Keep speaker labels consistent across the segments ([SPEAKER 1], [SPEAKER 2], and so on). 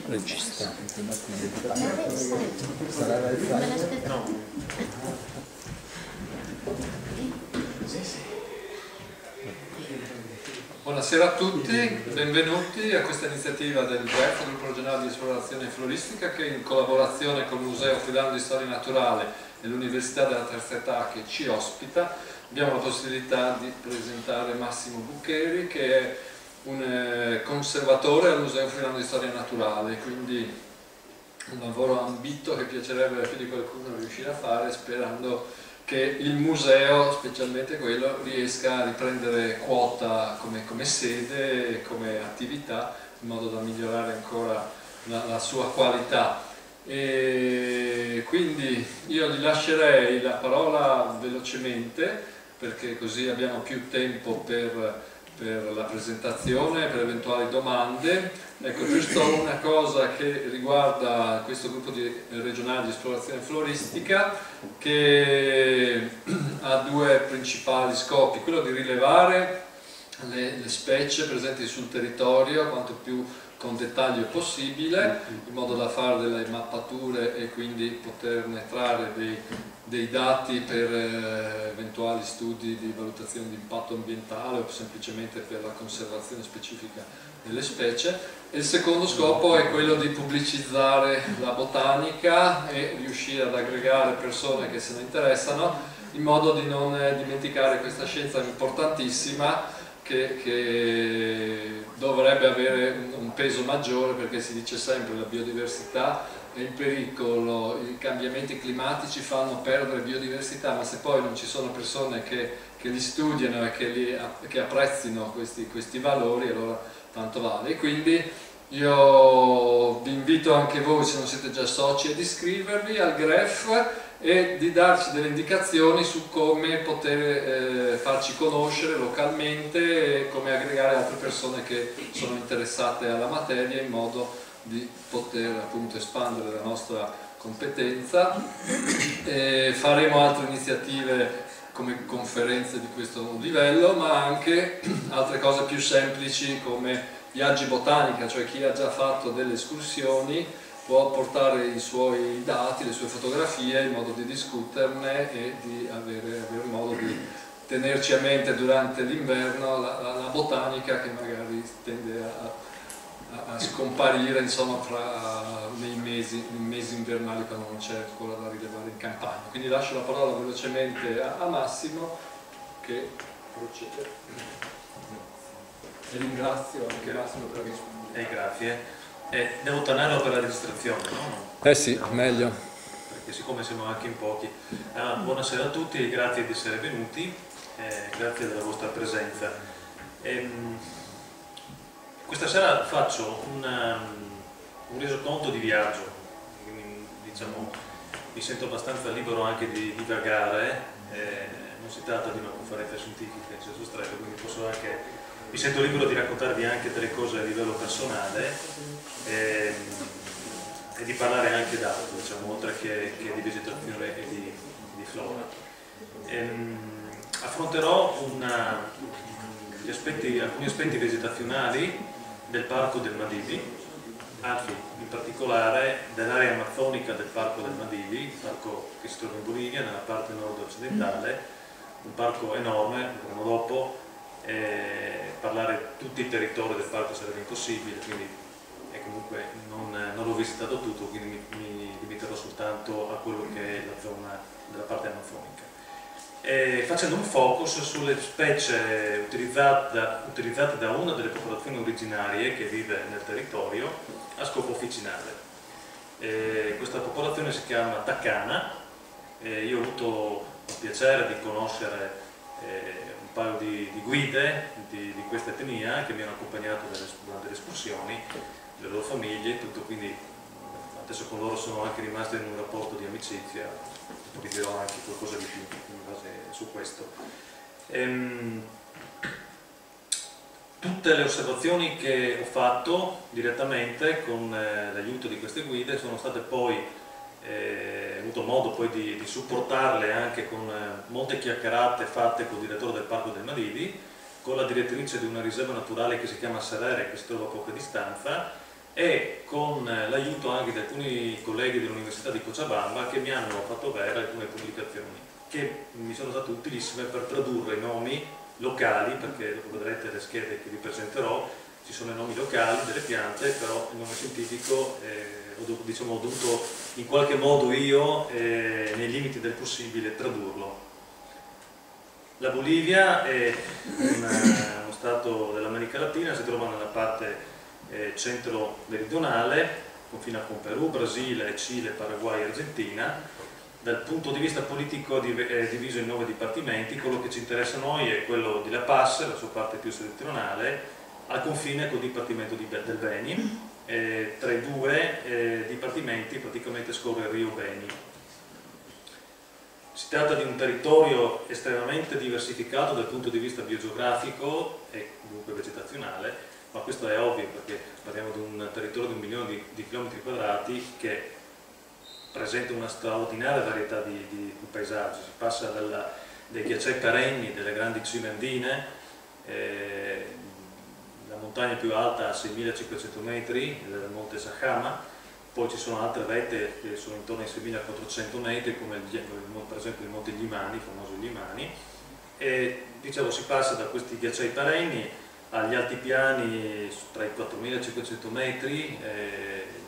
[SPEAKER 1] Regista.
[SPEAKER 2] No.
[SPEAKER 3] Buonasera a tutti, benvenuti a questa iniziativa del GREF, Gruppo Regionale di Esplorazione Floristica, che in collaborazione con il Museo Friulano di Storia Naturale e l'Università della Terza Età che ci ospita, abbiamo la possibilità di presentare Massimo Bucheri, che è un conservatore al Museo Friulano di Storia Naturale, quindi un lavoro ambito che piacerebbe più di qualcuno riuscire a fare, sperando che il museo, specialmente quello, riesca a riprendere quota come sede e come attività, in modo da migliorare ancora la sua qualità. E quindi io gli lascerei la parola velocemente, perché così abbiamo più tempo per la presentazione, per eventuali domande. Ecco, giusto una cosa che riguarda questo gruppo regionale di esplorazione floristica, che ha due principali scopi: quello di rilevare le specie presenti sul territorio quanto più con dettaglio possibile, in modo da fare delle mappature e quindi poterne trarre dei dati per eventuali studi di valutazione di impatto ambientale o semplicemente per la conservazione specifica delle specie. E il secondo scopo è quello di pubblicizzare la botanica e riuscire ad aggregare persone che se ne interessano, in modo di non dimenticare questa scienza importantissima che dovrebbe avere un peso maggiore, perché si dice sempre che la biodiversità è in pericolo, i cambiamenti climatici fanno perdere biodiversità, ma se poi non ci sono persone che li studiano e che apprezzino questi valori, allora tanto vale. E quindi io vi invito anche voi, se non siete già soci, ad iscrivervi al GREF e di darci delle indicazioni su come poter farci conoscere localmente e come aggregare altre persone che sono interessate alla materia, in modo di poter appunto espandere la nostra competenza. E faremo altre iniziative come conferenze di questo livello, ma anche altre cose più semplici come viaggi botanica, cioè chi ha già fatto delle escursioni può portare i suoi dati, le sue fotografie, in modo di discuterne e di avere modo di tenerci a mente durante l'inverno la botanica, che magari tende a scomparire, insomma, nei mesi invernali, quando non c'è ancora da rilevare in campagna. Quindi lascio la parola velocemente a Massimo, che procede. E ringrazio anche Massimo per aver risposto.
[SPEAKER 2] Grazie. Devo tornare per la registrazione, no?
[SPEAKER 3] Eh sì, meglio.
[SPEAKER 2] Perché siccome siamo anche in pochi. Buonasera a tutti, grazie di essere venuti, grazie della vostra presenza. Questa sera faccio un resoconto di viaggio, diciamo, mi sento abbastanza libero anche di divagare, non si tratta di una conferenza scientifica in senso stretto, quindi mi sento libero di raccontarvi anche delle cose a livello personale e di parlare anche d'altro, diciamo, oltre che di vegetazione e di flora. Affronterò alcuni aspetti vegetazionali del Parco del Madidi, anzi in particolare dell'area amazzonica del Parco del Madidi, il parco che si trova in Bolivia, nella parte nord-occidentale, un parco enorme. Vedremo dopo. Parlare tutti i territori del parco sarebbe impossibile, quindi comunque non l'ho visitato tutto, quindi mi limiterò soltanto a quello che è la zona della parte amazzonica, facendo un focus sulle specie utilizzate da una delle popolazioni originarie che vive nel territorio a scopo officinale. Questa popolazione si chiama Takana. Io ho avuto il piacere di conoscere un paio di guide di questa etnia che mi hanno accompagnato durante le escursioni, le loro famiglie e tutto, quindi adesso con loro sono anche rimasto in un rapporto di amicizia, vi dirò anche qualcosa di più in base su questo. Tutte le osservazioni che ho fatto direttamente con l'aiuto di queste guide sono state poi ho avuto modo poi di supportarle anche con molte chiacchierate fatte col direttore del Parco del Madidi, con la direttrice di una riserva naturale che si chiama Serere, che si trova a poca distanza, e con l'aiuto anche di alcuni colleghi dell'Università di Cochabamba che mi hanno fatto avere alcune pubblicazioni che mi sono state utilissime per tradurre i nomi locali, perché dopo vedrete le schede che vi presenterò, ci sono i nomi locali delle piante, però il nome scientifico diciamo, ho dovuto in qualche modo io, nei limiti del possibile, tradurlo. La Bolivia è uno stato dell'America Latina, si trova nella parte centro-meridionale, confina con Perù, Brasile, Cile, Paraguay e Argentina. Dal punto di vista politico è diviso in 9 dipartimenti. Quello che ci interessa a noi è quello di La Paz, la sua parte più settentrionale, al confine col dipartimento del Beni. Tra i due dipartimenti praticamente scorre il Rio Beni. Si tratta di un territorio estremamente diversificato dal punto di vista biogeografico e dunque vegetazionale, ma questo è ovvio perché parliamo di un territorio di 1 milione di chilometri quadrati che presenta una straordinaria varietà di paesaggi. Si passa dai ghiacciai perenni delle grandi cime andine, la montagna più alta a 6.500 metri, il monte Sajama. Poi ci sono altre vette che sono intorno ai 6.400 metri, come per esempio il monte Glimani, il famoso Glimani, e dicevo si passa da questi ghiacciai perenni agli altipiani tra i 4.500 metri,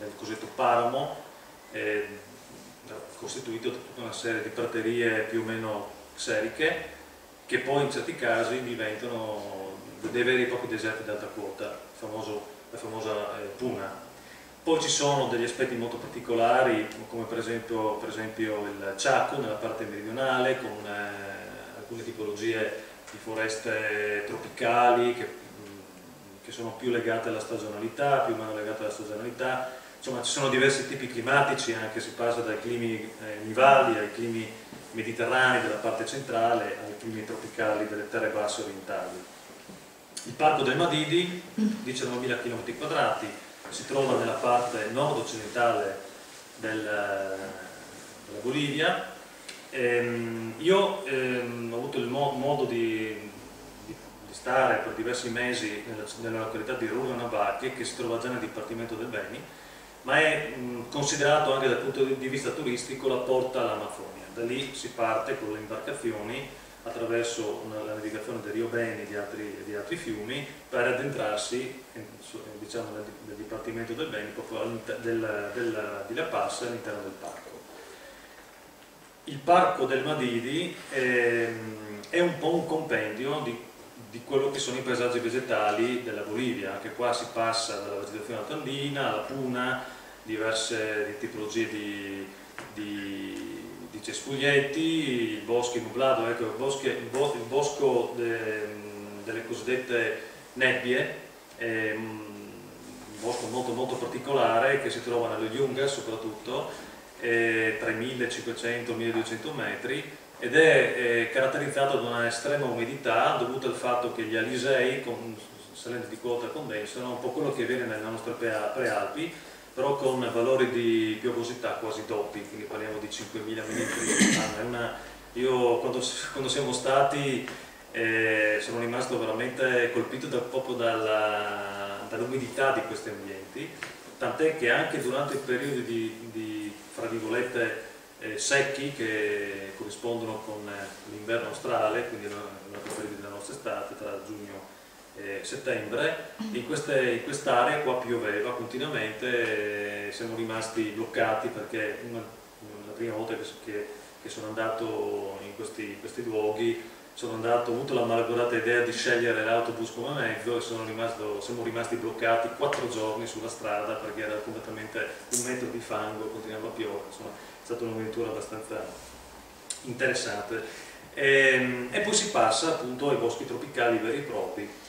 [SPEAKER 2] nel cosiddetto paramo, costituito da tutta una serie di praterie più o meno xeriche, che poi in certi casi diventano dei veri e propri deserti d'alta quota, la famosa Puna. Poi ci sono degli aspetti molto particolari, come per esempio il Chaco nella parte meridionale, con alcune tipologie di foreste tropicali che sono più legate alla stagionalità, più o meno legate alla stagionalità. Insomma, ci sono diversi tipi climatici, anche si passa dai climi nivali ai climi mediterranei della parte centrale, ai climi tropicali delle terre basse orientali. Il Parco del Madidi, 19.000 km², si trova nella parte nord-occidentale della Bolivia. Io ho avuto il modo di stare per diversi mesi nella località di Rurrenabaque, che si trova già nel Dipartimento del Beni, ma è considerato anche dal punto di vista turistico la porta all'Amazzonia. Da lì si parte con le imbarcazioni attraverso la navigazione del Rio Beni e di altri fiumi per addentrarsi diciamo, nel Dipartimento del Beni, proprio di La Paz, all'interno del parco. Il Parco del Madidi è un po' un compendio di quello che sono i paesaggi vegetali della Bolivia. Anche qua si passa dalla vegetazione altandina alla puna, diverse tipologie di cespuglietti, i boschi nublado, ecco, il bosco delle cosiddette nebbie, un bosco molto molto particolare che si trova nelle Yungas soprattutto, tra i 1.500 e i 1.200 metri, ed è caratterizzato da una estrema umidità dovuta al fatto che gli alisei salenti di quota condensano, un po' quello che avviene nelle nostre prealpi, però con valori di piovosità quasi doppi, quindi parliamo di 5.000 mm. Io quando siamo stati sono rimasto veramente colpito proprio dall'umidità di questi ambienti, tant'è che anche durante i periodi fra virgolette secchi, che corrispondono con l'inverno australe, quindi il periodo della nostra estate tra giugno e settembre, in quest'area qua pioveva continuamente, siamo rimasti bloccati perché la prima volta che sono andato in questi luoghi ho avuto la malaugurata idea di scegliere l'autobus come mezzo e siamo rimasti bloccati 4 giorni sulla strada perché era completamente 1 metro di fango, continuava a piovere. Insomma, è stata un'avventura abbastanza interessante. E poi si passa appunto ai boschi tropicali veri e propri.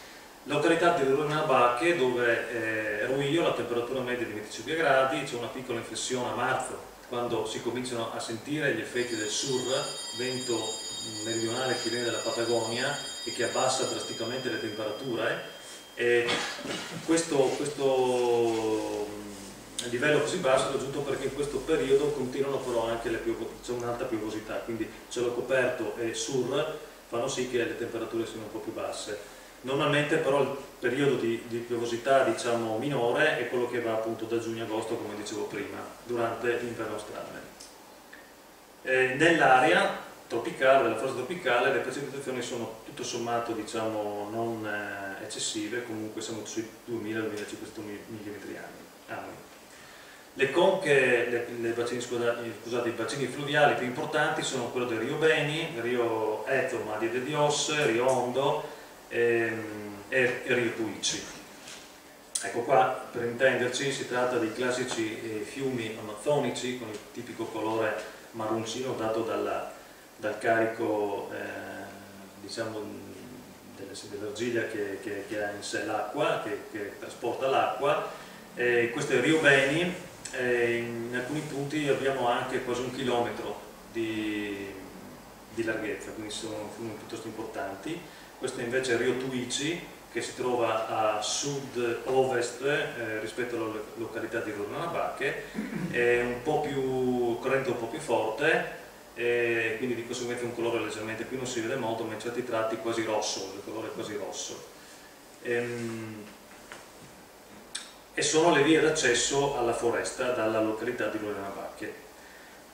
[SPEAKER 2] Località di Rurrenabaque, dove ero io, la temperatura media è di 25 gradi, c'è una piccola inflessione a marzo, quando si cominciano a sentire gli effetti del sur, vento meridionale che viene dalla Patagonia e che abbassa drasticamente le temperature, e questo livello così basso è raggiunto perché in questo periodo continuano però anche c'è un'alta piovosità, quindi cielo coperto e sur fanno sì che le temperature siano un po' più basse. Normalmente però il periodo di piovosità, diciamo, minore è quello che va appunto da giugno a agosto, come dicevo prima, durante l'inverno australe. Nell'area tropicale, della foresta tropicale, le precipitazioni sono tutto sommato, diciamo, non eccessive, comunque siamo sui 2000-2500 mm annui. Le conche, i bacini fluviali più importanti sono quello del Rio Beni, Rio Eto, Madre de Dios, Rio Hondo e Rio Tuici. Ecco qua, per intenderci, si tratta dei classici fiumi amazzonici con il tipico colore marroncino dato dal carico diciamo, dell'argilla che ha in sé l'acqua, che trasporta l'acqua. Questo è il Rio Beni. In alcuni punti abbiamo anche quasi 1 chilometro di larghezza, quindi sono fiumi piuttosto importanti. Questo invece è il Rio Tuici, che si trova a sud-ovest rispetto alla località di Rurrenabaque, è un po' più corrente, un po' più forte, quindi di conseguenza un colore leggermente, qui non si vede molto, ma in certi tratti quasi rosso, il colore è quasi rosso. E sono le vie d'accesso alla foresta dalla località di Rurrenabaque.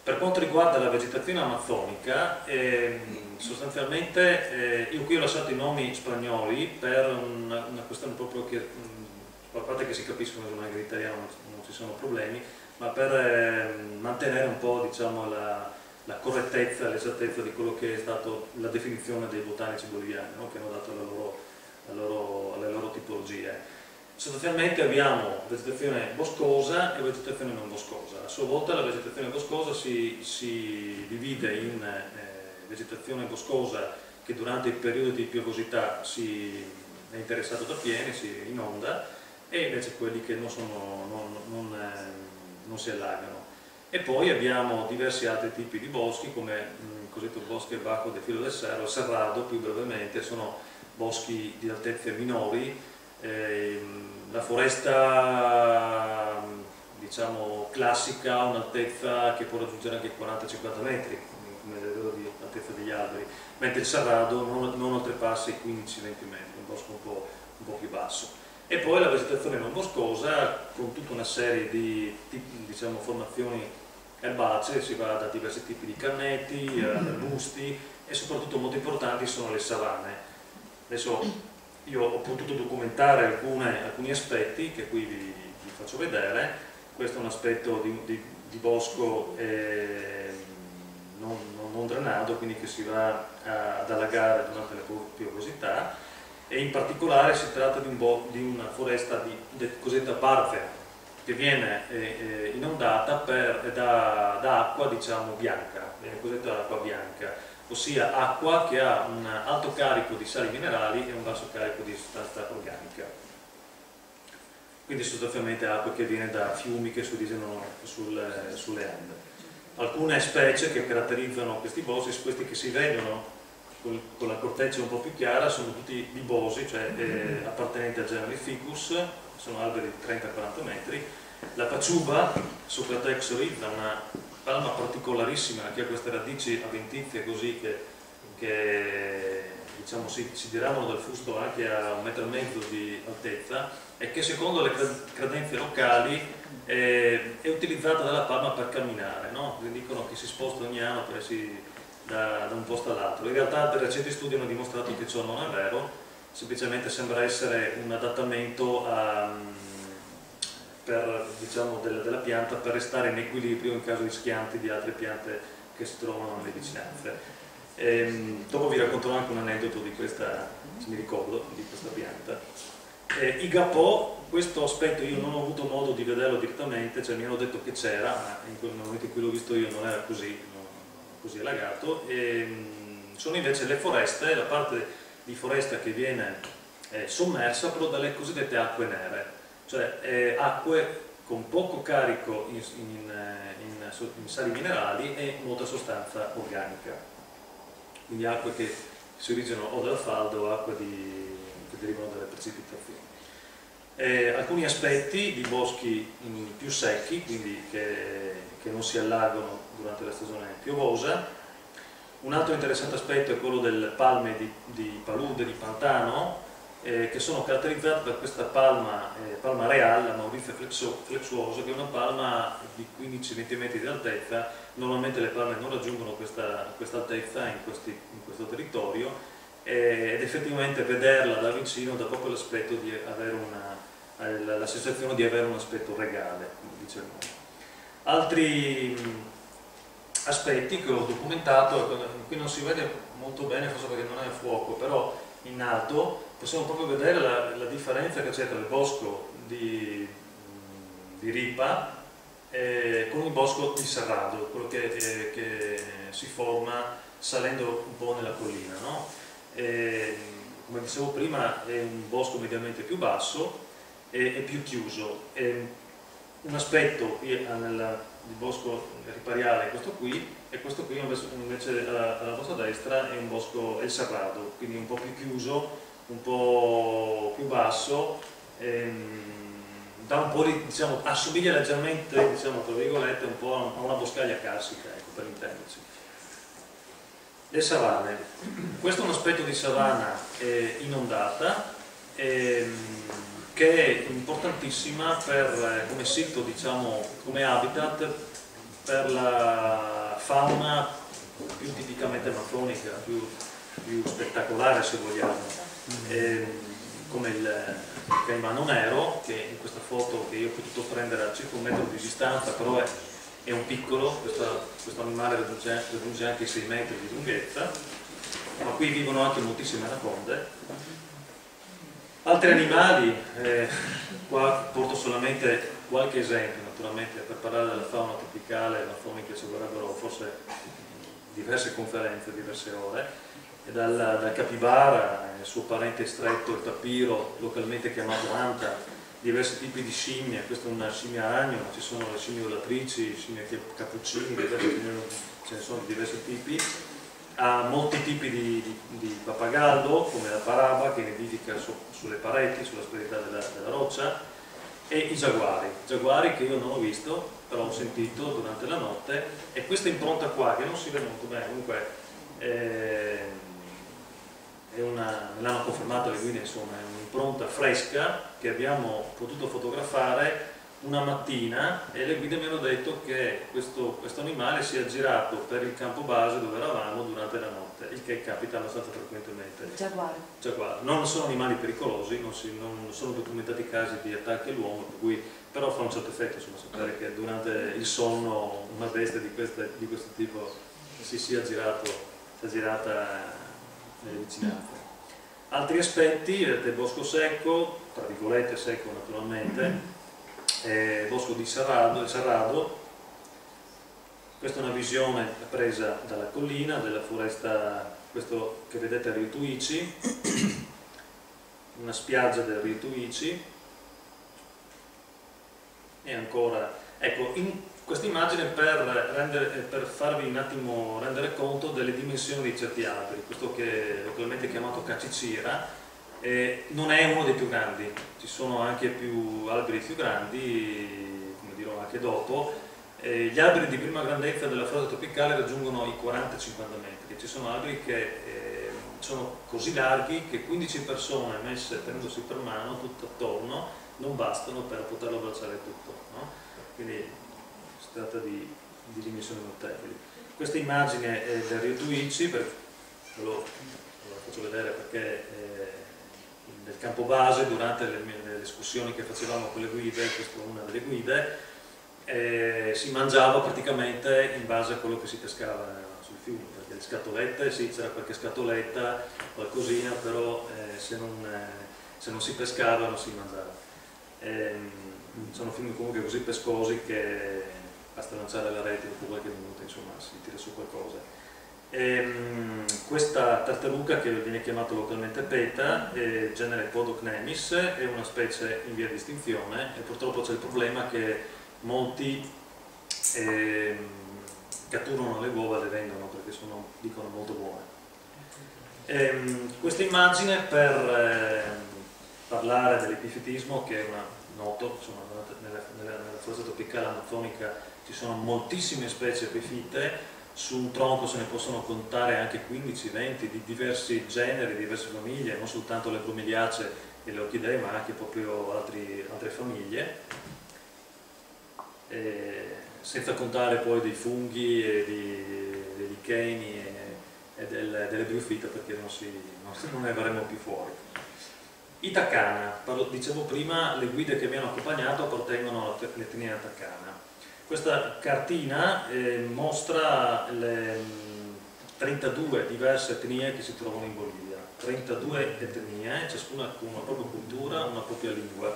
[SPEAKER 2] Per quanto riguarda la vegetazione amazzonica, sostanzialmente io qui ho lasciato i nomi spagnoli per una questione proprio che, a parte che si capiscono che non è italiano, non ci sono problemi, ma per mantenere un po', diciamo, la correttezza, l'esattezza di quello che è stata la definizione dei botanici boliviani, no? Che hanno dato alle loro tipologie. Sostanzialmente abbiamo vegetazione boscosa e vegetazione non boscosa. A sua volta la vegetazione boscosa si divide in vegetazione boscosa che durante il periodo di piovosità è interessato da pieni, si inonda, e invece quelli che non si allagano. E poi abbiamo diversi altri tipi di boschi, come il cosiddetto bosco bajo de filo del cerro, Cerrado più brevemente, sono boschi di altezze minori. La foresta, diciamo, classica ha un'altezza che può raggiungere anche 40-50 metri, come il livello di altezza degli alberi, mentre il Cerrado non oltrepassa i 15-20 metri, un bosco un po' più basso. E poi la vegetazione non boscosa, con tutta una serie di, diciamo, formazioni erbacee, si va da diversi tipi di canneti, arbusti, e soprattutto molto importanti sono le savane. Adesso io ho potuto documentare alcuni aspetti che qui vi faccio vedere. Questo è un aspetto di bosco non drenato, quindi che si va ad allagare durante la piovosità, e in particolare si tratta di una foresta cosiddetta barbera, che viene inondata da acqua, diciamo, bianca, viene cosiddetta acqua bianca, ossia acqua che ha un alto carico di sali minerali e un basso carico di sostanza organica. Quindi sostanzialmente acqua che viene da fiumi che si originano sulle Ande. Alcune specie che caratterizzano questi boschi, questi che si vedono con la corteccia un po' più chiara, sono tutti bibosi, cioè appartenenti al genere Ficus, sono alberi di 30-40 metri. La paciuba, Socratex oryza, una palma particolarissima che ha queste radici avventizie così che diciamo, si diramano dal fusto anche a 1,5 metri di altezza, e che secondo le credenze locali è utilizzata dalla palma per camminare, no? Dicono che si sposta ogni anno da un posto all'altro. In realtà dei recenti studi hanno dimostrato che ciò non è vero, semplicemente sembra essere un adattamento diciamo, della pianta per restare in equilibrio in caso di schianti di altre piante che si trovano nelle vicinanze. Dopo vi racconterò anche un aneddoto di questa, se mi ricordo, di questa pianta. Igapò, questo aspetto io non ho avuto modo di vederlo direttamente, cioè mi hanno detto che c'era, ma in quel momento in cui l'ho visto io non era così allagato. Sono invece le foreste, la parte di foresta che viene sommersa però dalle cosiddette acque nere, cioè acque con poco carico in sali minerali e molta sostanza organica, quindi acque che si originano o dalla falda o acque che derivano dalle precipitazioni. Alcuni aspetti di boschi più secchi, quindi che non si allagano durante la stagione piovosa. Un altro interessante aspetto è quello delle palme di palude, di pantano, che sono caratterizzate da questa palma reale, la Mauritia flexuosa, che è una palma di 15-20 metri di altezza. Normalmente le palme non raggiungono questa altezza in questo territorio, ed effettivamente vederla da vicino dà proprio l'aspetto di avere la sensazione di avere un aspetto regale, come dice il nome. Altri aspetti che ho documentato, qui non si vede molto bene forse perché non è a fuoco, però in alto possiamo proprio vedere la differenza che c'è tra il bosco di ripa con il bosco di Serrado, quello che si forma salendo un po' nella collina, no? Come dicevo prima, è un bosco mediamente più basso e più chiuso. Un aspetto il bosco ripariale è questo qui, e questo qui invece alla vostra destra è un bosco, è il Serrado, quindi un po' più chiuso, un po' più basso, da un po' di, diciamo, assomiglia leggermente, diciamo, tra virgolette, un po' a una boscaglia carsica, ecco, per intenderci. Le savane. Questo è un aspetto di savana inondata, che è importantissima come sito, diciamo, come habitat per la fauna più tipicamente amazzonica, più spettacolare se vogliamo, come il caimano nero, che in questa foto che io ho potuto prendere a circa 1 metro di distanza, però è un piccolo, questo animale raggiunge anche i 6 metri di lunghezza, ma qui vivono anche moltissime anaconde. Altri animali, qua porto solamente qualche esempio, naturalmente, per parlare della fauna tropicale, amazzonica ci vorrebbero forse diverse conferenze, diverse ore. E dal capibara, il suo parente stretto, il tapiro, localmente chiamato anta, diversi tipi di scimmie, questa è una scimmia ragno, ma ci sono le scimmie volatrici, scimmie cappuccini, ce ne sono di diversi tipi. Ha molti tipi di pappagallo, come la paraba, che nidifica sulle pareti, sulla sperietà della roccia, e i giaguari che io non ho visto, però ho sentito durante la notte, e questa impronta qua, che non si vede molto bene, comunque me l'hanno confermato le guide, insomma, è un'impronta fresca che abbiamo potuto fotografare una mattina, e le guide mi hanno detto che questo animale si è girato per il campo base dove eravamo durante la notte, il che capita abbastanza frequentemente. Giaguaro. Non sono animali pericolosi, non sono documentati casi di attacchi all'uomo, però fa un certo effetto, insomma, sapere che durante il sonno una bestia di questo tipo si è girata nelle vicinanze. Altri aspetti, vedete, bosco secco, tra virgolette secco naturalmente, bosco di Serrado. Questa è una visione presa dalla collina, della foresta, questo che vedete è Rio Tuici, una spiaggia del Rio Tuici, e ancora, ecco, in questa immagine per farvi un attimo rendere conto delle dimensioni di certi alberi. Questo che è localmente chiamato cacicira, non è uno dei più grandi, ci sono anche alberi più grandi, come dirò anche dopo. Gli alberi di prima grandezza della foresta tropicale raggiungono i 40-50 metri, ci sono alberi che sono così larghi che 15 persone messe tenendosi per mano tutto attorno non bastano per poterlo abbracciare tutto, no? Quindi si tratta di dimensioni notevoli. Questa immagine è del Rio Tuici, ve lo faccio vedere perché del campo base, durante le escursioni che facevamo con le guide, questa è una delle guide, si mangiava praticamente in base a quello che si pescava sul fiume, perché le scatolette, sì, c'era qualche scatoletta, qualcosina, però se non si pescava non si mangiava. Sono fiumi comunque così pescosi che basta lanciare la rete dopo qualche minuto, insomma, si tira su qualcosa. Questa tartaruga, che viene chiamata localmente peta, genere Podocnemis, è una specie in via di estinzione, e purtroppo c'è il problema che molti catturano le uova e le vendono perché dicono molto buone. Questa immagine per parlare dell'epifitismo, che è noto, insomma, nella foresta tropicale amazzonica ci sono moltissime specie epifite, su un tronco se ne possono contare anche 15-20 di diversi generi, diverse famiglie, non soltanto le bromeliacee e le orchidee, ma anche proprio altre famiglie, senza contare poi dei funghi e dei licheni e delle briofite, perché non ne verremo più fuori. I Takana, dicevo prima, le guide che mi hanno accompagnato appartengono all'etnia Takana. Questa cartina mostra le 32 diverse etnie che si trovano in Bolivia, 32 etnie, ciascuna con una propria cultura, una propria lingua.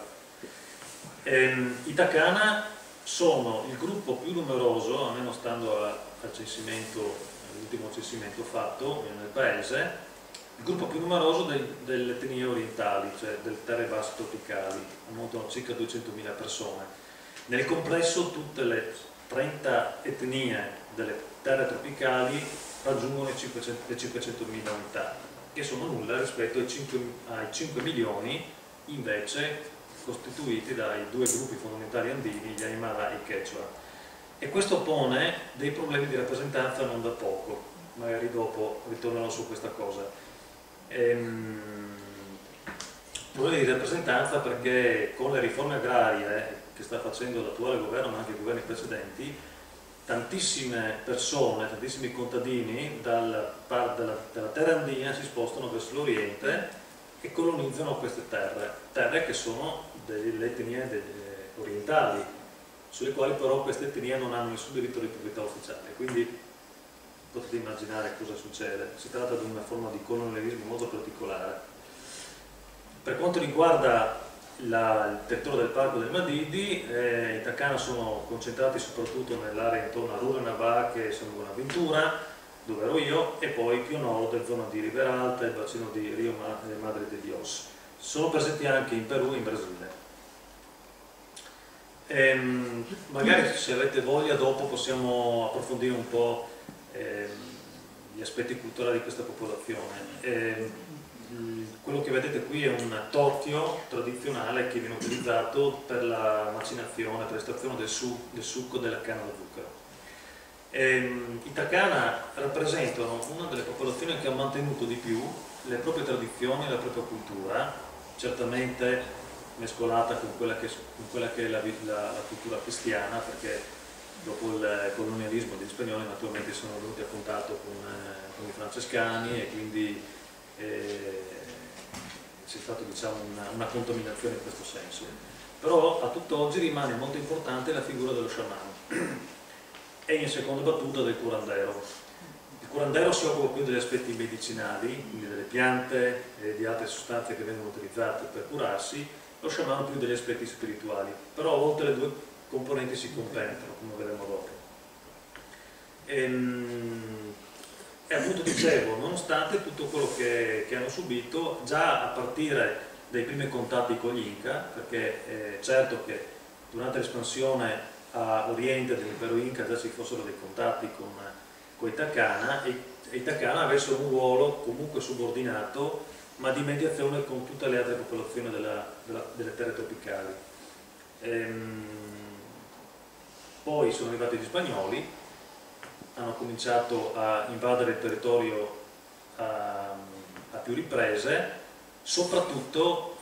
[SPEAKER 2] I Takana sono il gruppo più numeroso, almeno stando al censimento, all'ultimo censimento fatto nel paese, il gruppo più numeroso delle etnie orientali, cioè delle terre basse tropicali, ammontano a circa 200.000 persone. Nel complesso tutte le 30 etnie delle terre tropicali raggiungono le 500.000 unità, che sono nulla rispetto ai 5 milioni invece costituiti dai due gruppi fondamentali andini, gli Aymara e i Quechua. E questo pone dei problemi di rappresentanza non da poco, magari dopo ritornerò su questa cosa. Problemi di rappresentanza perché con le riforme agrarie che sta facendo l'attuale governo ma anche i governi precedenti, tantissime persone, tantissimi contadini dalla terra andina si spostano verso l'oriente e colonizzano queste terre che sono delle etnie orientali, sulle quali però queste etnie non hanno nessun diritto di proprietà ufficiale, quindi potete immaginare cosa succede. Si tratta di una forma di colonialismo molto particolare. Per quanto riguarda il territorio del Parco del Madidi, i Takana sono concentrati soprattutto nell'area intorno a Rurrenabaque e San Buenaventura, dove ero io, e poi più a nord, zona di Ribera Alta e il bacino di Rio Madre de Dios. Sono presenti anche in Perù e in Brasile. Magari se avete voglia dopo possiamo approfondire un po' gli aspetti culturali di questa popolazione. Quello che vedete qui è un torchio tradizionale che viene utilizzato per la macinazione, per l'estrazione del succo della canna da zucchero. I Takana rappresentano una delle popolazioni che ha mantenuto di più le proprie tradizioni e la propria cultura, certamente mescolata con quella che è la cultura cristiana, perché dopo il colonialismo degli spagnoli naturalmente sono venuti a contatto con i francescani e quindi c'è stata, diciamo, una contaminazione in questo senso. Però a tutt'oggi rimane molto importante la figura dello sciamano e in seconda battuta del curandero. Il curandero si occupa più degli aspetti medicinali, quindi delle piante e di altre sostanze che vengono utilizzate per curarsi, lo sciamano più degli aspetti spirituali, però a volte le due componenti si compenetrano, come vedremo dopo. E appunto dicevo, nonostante tutto quello che hanno subito, già a partire dai primi contatti con gli Inca, perché certo che durante l'espansione a oriente dell'impero Inca già ci fossero dei contatti con i Takana, e i Takana avessero un ruolo comunque subordinato, ma di mediazione con tutte le altre popolazioni delle terre tropicali. Poi sono arrivati gli spagnoli, hanno cominciato a invadere il territorio a più riprese, soprattutto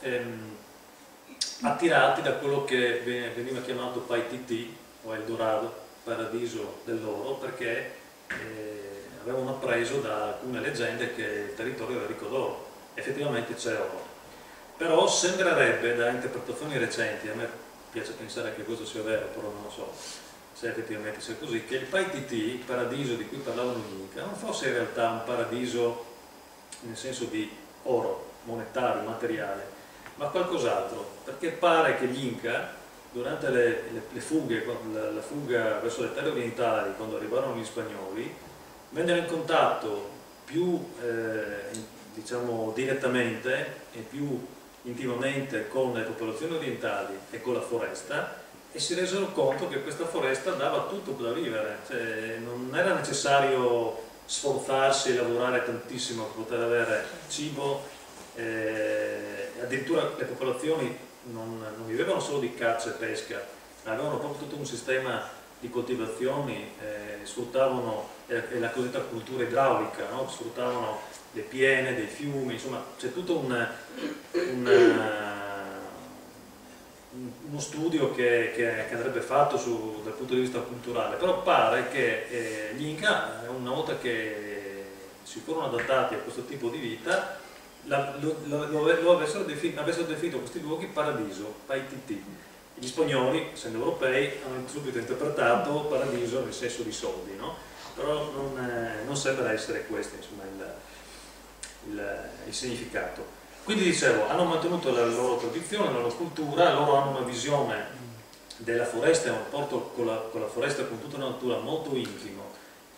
[SPEAKER 2] attirati da quello che veniva chiamato Paititi o Eldorado, paradiso dell'oro, perché avevano appreso da alcune leggende che il territorio era ricco d'oro. Effettivamente c'è oro, però sembrerebbe da interpretazioni recenti, a me piace pensare che questo sia vero, però non lo so se effettivamente sia così, che il Paititi, il paradiso di cui parlavano gli Inca, non fosse in realtà un paradiso nel senso di oro, monetario, materiale, ma qualcos'altro, perché pare che gli Inca, durante le fughe, la fuga verso le terre orientali, quando arrivarono gli spagnoli, vennero in contatto più diciamo direttamente e più intimamente con le popolazioni orientali e con la foresta, e si resero conto che questa foresta dava tutto da vivere, cioè, non era necessario sforzarsi e lavorare tantissimo per poter avere cibo, addirittura le popolazioni non vivevano solo di caccia e pesca, avevano proprio tutto un sistema di coltivazioni, sfruttavano la cosiddetta cultura idraulica, no? Sfruttavano le piene dei fiumi, insomma c'è tutto uno studio che andrebbe fatto dal punto di vista culturale, però pare che gli Inca, una volta che si furono adattati a questo tipo di vita, avessero definito questi luoghi paradiso, Paititi. Gli spagnoli, essendo europei, hanno subito interpretato paradiso nel senso di soldi, no? Però non sembra essere questo, insomma, il significato. Quindi dicevo, hanno mantenuto la loro tradizione, la loro cultura, loro hanno una visione della foresta, un rapporto con la foresta, con tutta la natura molto intimo,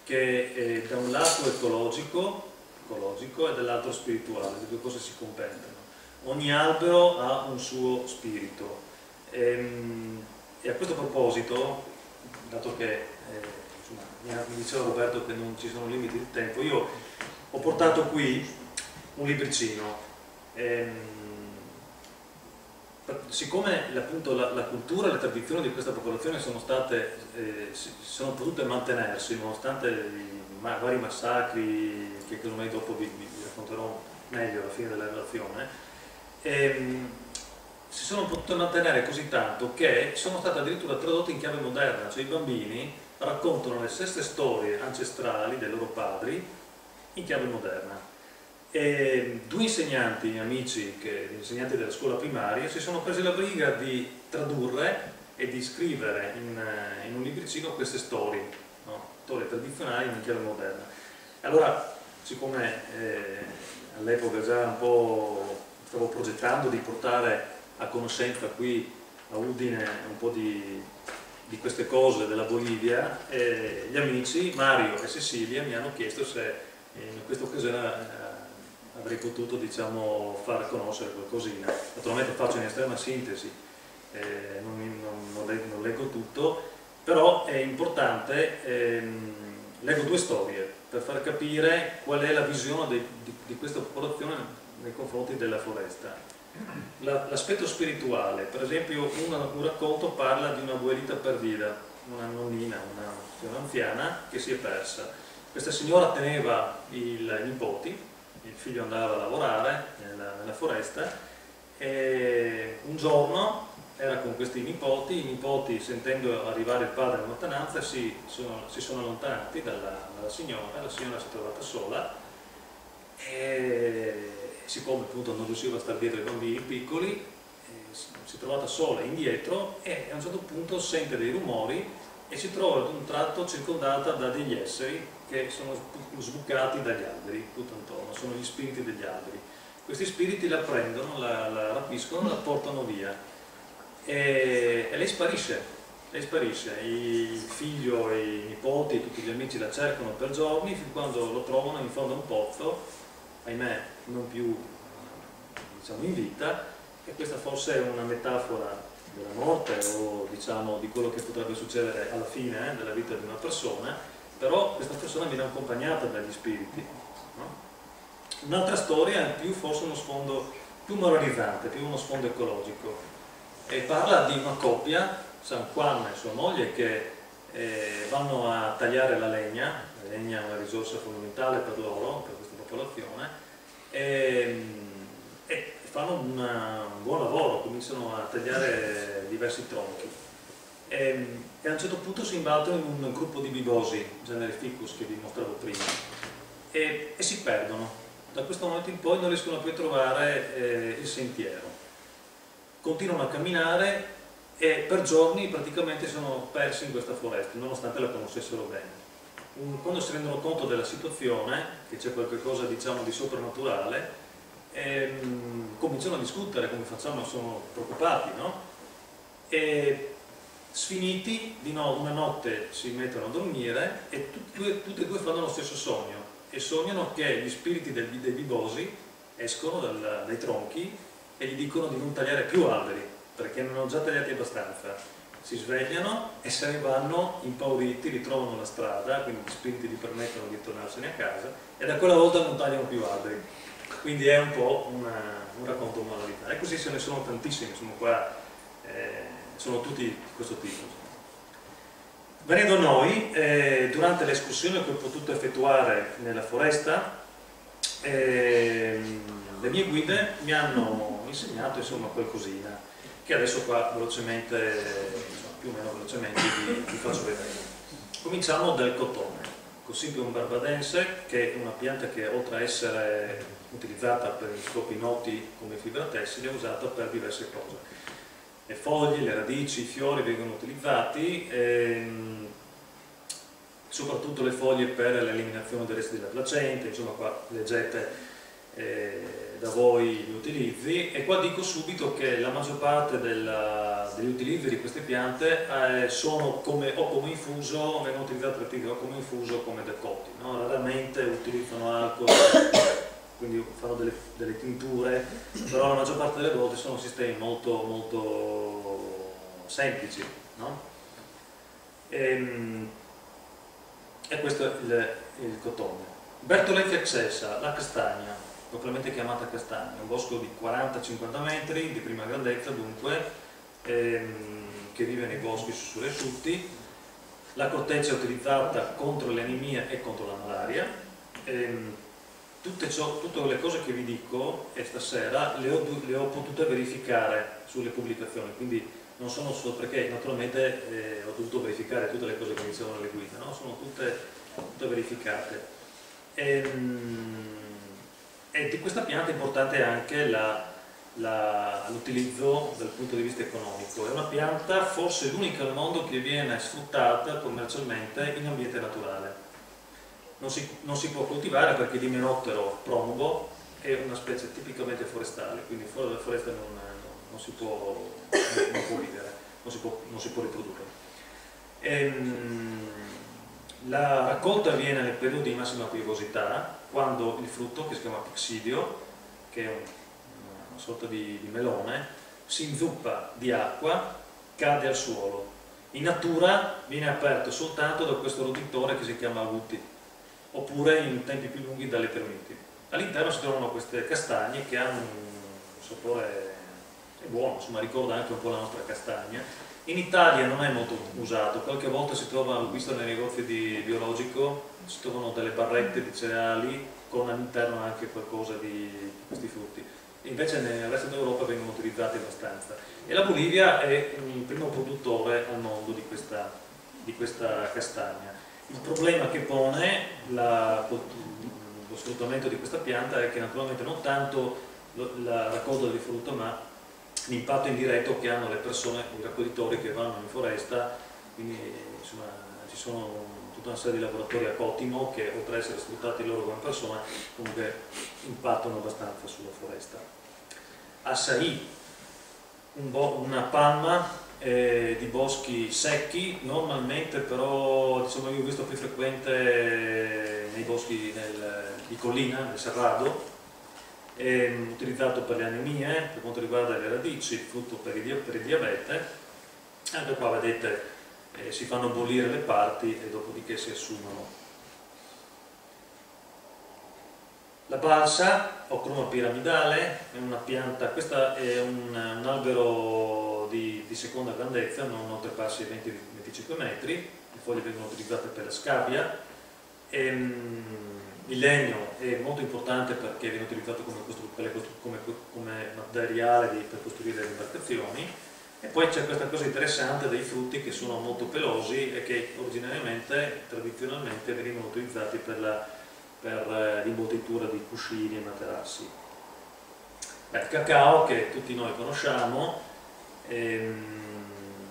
[SPEAKER 2] che è da un lato ecologico e dall'altro spirituale, le due cose si complementano. Ogni albero ha un suo spirito e a questo proposito, dato che insomma, mi diceva Roberto che non ci sono limiti di tempo, io ho portato qui un libricino. Siccome appunto la cultura e le tradizioni di questa popolazione sono potute mantenersi nonostante i vari massacri che ormai dopo vi racconterò meglio alla fine della relazione, si sono potute mantenere così tanto che sono state addirittura tradotte in chiave moderna, cioè i bambini raccontano le stesse storie ancestrali dei loro padri in chiave moderna. E due insegnanti, amici, insegnanti della scuola primaria, si sono presi la briga di tradurre e di scrivere in un libricino queste storie, no? Storie tradizionali in chiave moderna. Allora, siccome all'epoca già un po' stavo progettando di portare a conoscenza qui a Udine un po' di queste cose della Bolivia, gli amici Mario e Cecilia mi hanno chiesto se in questa occasione avrei potuto, diciamo, far conoscere qualcosina. Naturalmente faccio in estrema sintesi, non leggo tutto, però è importante, leggo due storie per far capire qual è la visione di questa popolazione nei confronti della foresta. L'aspetto spirituale, per esempio un racconto parla di una abuelita perdida, una nonnina, una signora anziana che si è persa. Questa signora teneva i nipoti, il figlio andava a lavorare nella foresta e un giorno era con questi nipoti, i nipoti sentendo arrivare il padre in lontananza si sono allontanati dalla signora, la signora si è trovata sola e siccome appunto non riusciva a stare dietro ai bambini piccoli si è trovata sola indietro e a un certo punto sente dei rumori e si trova ad un tratto circondata da degli esseri che sono sbucati dagli alberi tutto intorno, sono gli spiriti degli alberi. Questi spiriti la prendono, la rapiscono, la portano via e lei sparisce, il figlio e i nipoti e tutti gli amici la cercano per giorni fin quando lo trovano in fondo a un pozzo, ahimè non più, diciamo, in vita, e questa forse è una metafora della morte o, diciamo, di quello che potrebbe succedere alla fine della vita di una persona, però questa persona viene accompagnata dagli spiriti, no? Un'altra storia è forse uno sfondo più moralizzante, più uno sfondo ecologico, e parla di una coppia, San Juan e sua moglie, che vanno a tagliare la legna è una risorsa fondamentale per loro, per questa popolazione, e fanno un buon lavoro, cominciano a tagliare diversi tronchi e a un certo punto si imbattono in un gruppo di bibosi, genere ficus che vi mostravo prima, e si perdono. Da questo momento in poi non riescono più a trovare il sentiero, continuano a camminare e per giorni praticamente sono persi in questa foresta nonostante la conoscessero bene. Quando si rendono conto della situazione, che c'è qualcosa, diciamo, di soprannaturale, cominciano a discutere come facciamo, sono preoccupati, no? E sfiniti, una notte si mettono a dormire e tutti e due fanno lo stesso sogno e sognano che gli spiriti dei bibosi escono dai tronchi e gli dicono di non tagliare più alberi perché ne hanno già tagliati abbastanza. Si svegliano e se ne vanno impauriti, ritrovano la strada, quindi gli spiriti gli permettono di tornarsene a casa e da quella volta non tagliano più alberi. Quindi è un po' un racconto di moralità. E così ce ne sono tantissimi, sono qua, sono tutti di questo tipo. Venendo a noi, durante l'escursione che ho potuto effettuare nella foresta, le mie guide mi hanno insegnato insomma qualcosina, che adesso qua velocemente, insomma, più o meno velocemente vi faccio vedere. Cominciamo dal cotone, Gossypium barbadense, che è una pianta che oltre a essere utilizzata per scopi noti come fibra tessile, è usata per diverse cose. Le foglie, le radici, i fiori vengono utilizzati, soprattutto le foglie per l'eliminazione dei resti della placenta, insomma qua leggete da voi gli utilizzi, e qua dico subito che la maggior parte degli utilizzi di queste piante sono come infuso, vengono utilizzate o come infuso o come decotti, no? Raramente utilizzano alcol, quindi fanno delle tinture, però la maggior parte delle volte sono sistemi molto, molto semplici, no? E questo è il cotone. Bertholletia accessa, la castagna, propriamente chiamata castagna, un bosco di 40-50 metri, di prima grandezza dunque, che vive nei boschi sussurresciutti. La corteccia è utilizzata contro l'anemia e contro la malaria. Tutte le cose che vi dico stasera le ho potute verificare sulle pubblicazioni, quindi non sono solo perché naturalmente ho dovuto verificare tutte le cose che dicevano le guide, no? Sono tutte verificate. E di questa pianta è importante anche l'utilizzo dal punto di vista economico. È una pianta forse l'unica al mondo che viene sfruttata commercialmente in ambiente naturale. Non si può coltivare perché l'imenottero promubo è una specie tipicamente forestale, quindi fuori dalla foresta non si può vivere, non si può riprodurre. La raccolta avviene nel periodo di massima piovosità, quando il frutto, che si chiama pixidio, che è una sorta di melone, si inzuppa di acqua, cade al suolo. In natura viene aperto soltanto da questo rodittore che si chiama avuti, oppure in tempi più lunghi dalle termiti. All'interno si trovano queste castagne che hanno un sapore buono, insomma ricorda anche un po' la nostra castagna. In Italia non è molto usato, qualche volta si trova, ho visto nei negozi di biologico, si trovano delle barrette di cereali con all'interno anche qualcosa di questi frutti. Invece nel resto d'Europa vengono utilizzati abbastanza. E la Bolivia è il primo produttore al mondo di questa castagna. Il problema che pone lo sfruttamento di questa pianta è che naturalmente non tanto la raccolta del frutto, ma l'impatto indiretto che hanno le persone, i raccoglitori che vanno in foresta, quindi insomma ci sono tutta una serie di laboratori a Cotimo che oltre ad essere sfruttati loro come persone comunque impattano abbastanza sulla foresta. Açaí, una palma di boschi secchi, normalmente però diciamo io ho visto più frequente nei boschi di collina, nel Cerrado, è utilizzato per le anemie, per quanto riguarda le radici, il frutto per il diabete. Anche qua vedete si fanno bollire le parti e dopodiché si assumono. La balsa o croma piramidale è una pianta, questa è un albero di seconda grandezza, non oltrepassi i 20-25 metri, le foglie vengono utilizzate per la scabbia. Il legno è molto importante perché viene utilizzato come materiale per costruire le imbarcazioni. E poi c'è questa cosa interessante dei frutti che sono molto pelosi e che originariamente, tradizionalmente, venivano utilizzati per l'imbottitura di cuscini e materassi. Il cacao, che tutti noi conosciamo,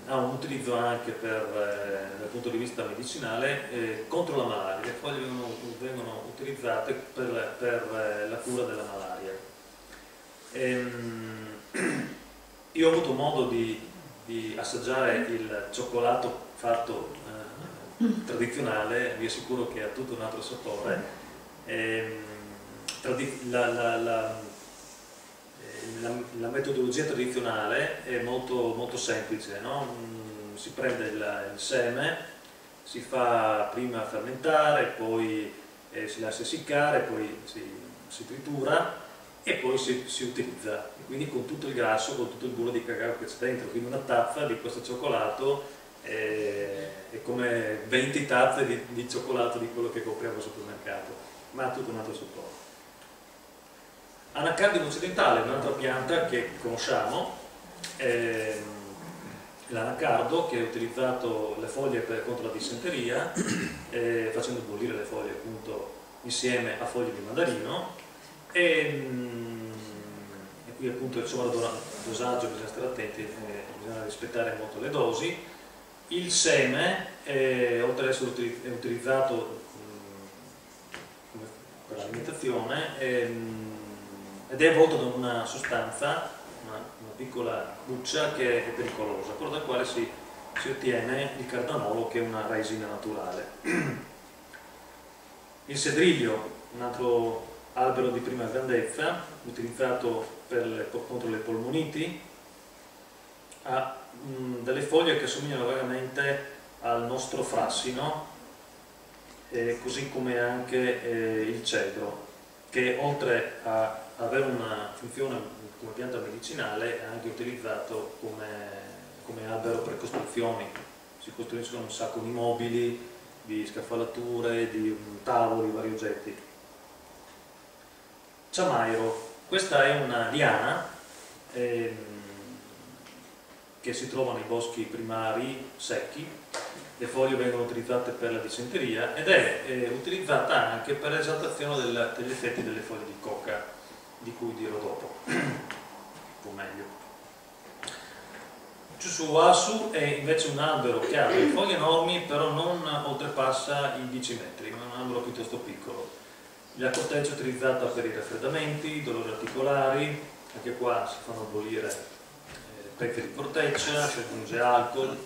[SPEAKER 2] ha un utilizzo anche dal punto di vista medicinale contro la malaria. Le foglie vengono utilizzate per la cura della malaria. Io ho avuto modo di assaggiare il cioccolato fatto tradizionale, vi assicuro che ha tutto un altro sapore. La metodologia tradizionale è molto, molto semplice, no? Si prende il seme, si fa prima fermentare, poi si lascia essiccare, poi si tritura e poi si utilizza, e quindi con tutto il grasso, con tutto il burro di cacao che c'è dentro, quindi una tazza di questo cioccolato è come come 20 tazze di cioccolato di quello che compriamo al supermercato, ma ha tutto un altro supporto. Anacardium occidentale è un'altra pianta che conosciamo, l'anacardo, che ha utilizzato le foglie contro la dissenteria, facendo bollire le foglie appunto insieme a foglie di mandarino, e qui appunto insomma il dosaggio bisogna stare attenti, bisogna rispettare molto le dosi. Il seme, oltre ad essere utilizzato per l'alimentazione, ed è avvolto da una sostanza, una piccola buccia che è pericolosa, quello dal quale si ottiene il cardanolo, che è una resina naturale. Il sedriglio, un altro albero di prima grandezza, utilizzato contro le polmoniti, ha delle foglie che assomigliano vagamente al nostro frassino, così come anche il cedro, che oltre a avere una funzione come pianta medicinale è anche utilizzato come albero per costruzioni. Si costruiscono un sacco di mobili, di scaffalature, di tavoli, vari oggetti. Ciamairo, questa è una liana che si trova nei boschi primari secchi. Le foglie vengono utilizzate per la dissenteria ed è utilizzata anche per l'esaltazione degli effetti delle foglie di coca, di cui dirò dopo, un po' meglio. Chusuasu è invece un albero che ha delle foglie enormi, però non oltrepassa i 10 metri, è un albero piuttosto piccolo. La corteccia è utilizzata per i raffreddamenti, dolori articolari, anche qua si fanno bollire pezzi di corteccia, si aggiunge alcol,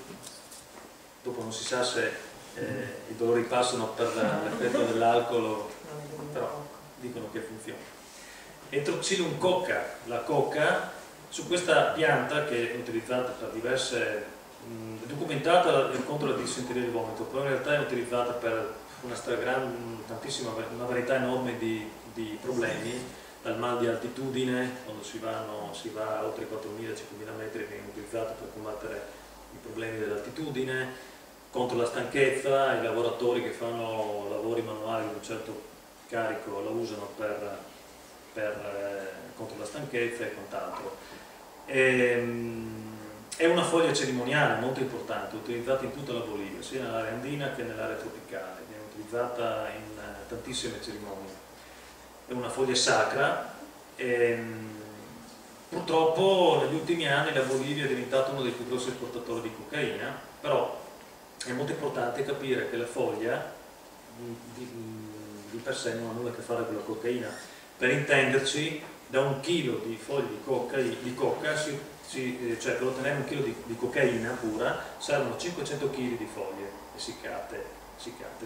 [SPEAKER 2] dopo non si sa se i dolori passano per l'effetto dell'alcol, però dicono che funziona. Enteroxylum coca, la coca, su questa pianta che è utilizzata per diverse, è documentata contro la dissenteria del vomito, però in realtà è utilizzata per una varietà enorme di problemi, dal mal di altitudine, quando si va oltre i 4.000-5.000 metri, viene utilizzato per combattere i problemi dell'altitudine, contro la stanchezza. I lavoratori che fanno lavori manuali di un certo carico la usano contro la stanchezza e quant'altro. È una foglia cerimoniale molto importante, utilizzata in tutta la Bolivia, sia nell'area andina che nell'area tropicale, viene utilizzata in tantissime cerimonie. È una foglia sacra e purtroppo negli ultimi anni la Bolivia è diventata uno dei più grossi esportatori di cocaina, però è molto importante capire che la foglia di per sé non ha nulla a che fare con la cocaina. Per intenderci, da un chilo di foglie di coca, cioè per ottenere un chilo di cocaina pura servono 500 kg di foglie essiccate,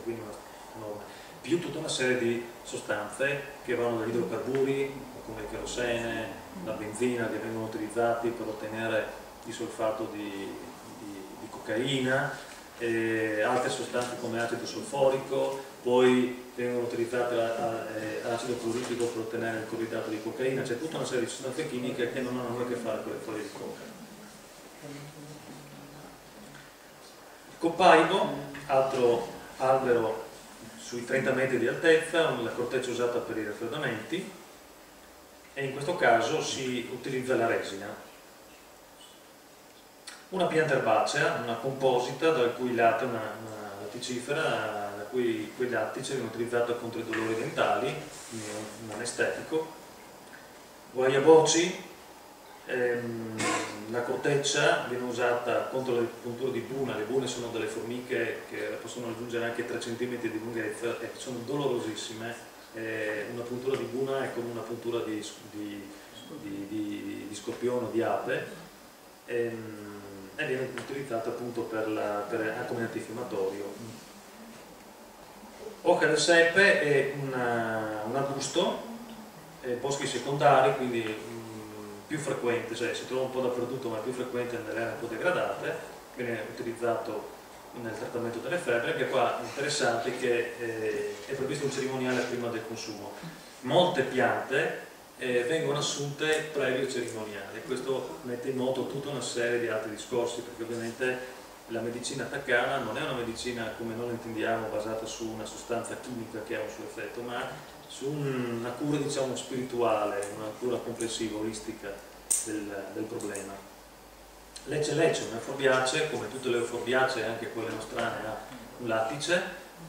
[SPEAKER 2] quindi più tutta una serie di sostanze che vanno dagli idrocarburi come il kerosene, la benzina, che vengono utilizzati per ottenere il solfato di cocaina, altre sostanze come acido solforico, poi vengono utilizzate l'acido cloritico per ottenere il cloridato di cocaina. C'è tutta una serie di sostanze chimiche che non hanno nulla a che fare con le foglie di coca. Il copaibo, altro albero sui 30 metri di altezza, la corteccia usata per i raffreddamenti, e in questo caso si utilizza la resina. Una pianta erbacea, una composita, dal cui latte, una latticifera, da cui quei lattici vengono utilizzati contro i dolori dentali, un anestetico. Guaiaboci, la corteccia viene usata contro le punture di buna. Le bune sono delle formiche che possono raggiungere anche 3 cm di lunghezza e sono dolorosissime. Una puntura di buna è come una puntura di scorpione o di ape, e viene utilizzata appunto come antinfiammatorio. Oca del seppe è un arbusto, boschi secondari, quindi più frequente, cioè si trova un po' dappertutto ma è più frequente nelle aree un po' degradate, viene utilizzato nel trattamento delle febbre, che qua è interessante che è previsto un cerimoniale prima del consumo. Molte piante vengono assunte previo cerimoniale, questo mette in moto tutta una serie di altri discorsi, perché ovviamente la medicina takana non è una medicina come noi la intendiamo basata su una sostanza chimica che ha un suo effetto, ma su una cura, diciamo, spirituale, una cura complessiva, olistica del problema. Lecce lecce, un euforbiace, come tutte le euforbiacee, anche quelle nostrane, ha un lattice